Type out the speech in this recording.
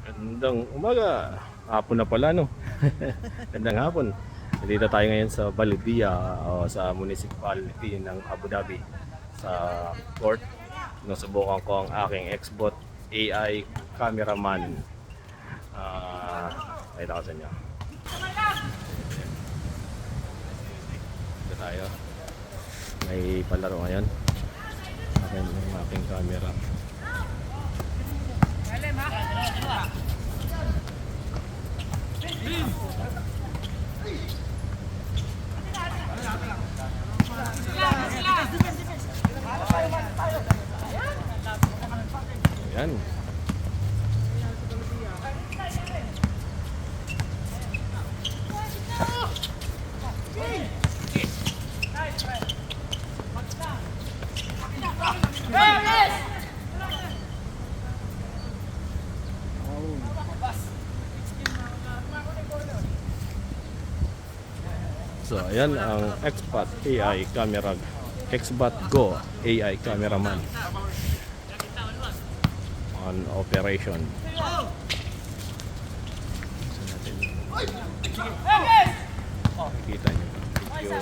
Gandang umaga. Hapon na pala, no? Gandang hapon. Nandito tayo ngayon sa Baludía o sa municipality ng Abu Dhabi sa port. Nasubukan ko ang aking Xbot AI cameraman. Pakita ko sa inyo. Dito tayo. May palaro ngayon. Aking camera. Yan. So, ayan ang Xbot AI camera, Xbot Go AI cameraman on operation. So, natin makikita nyo video.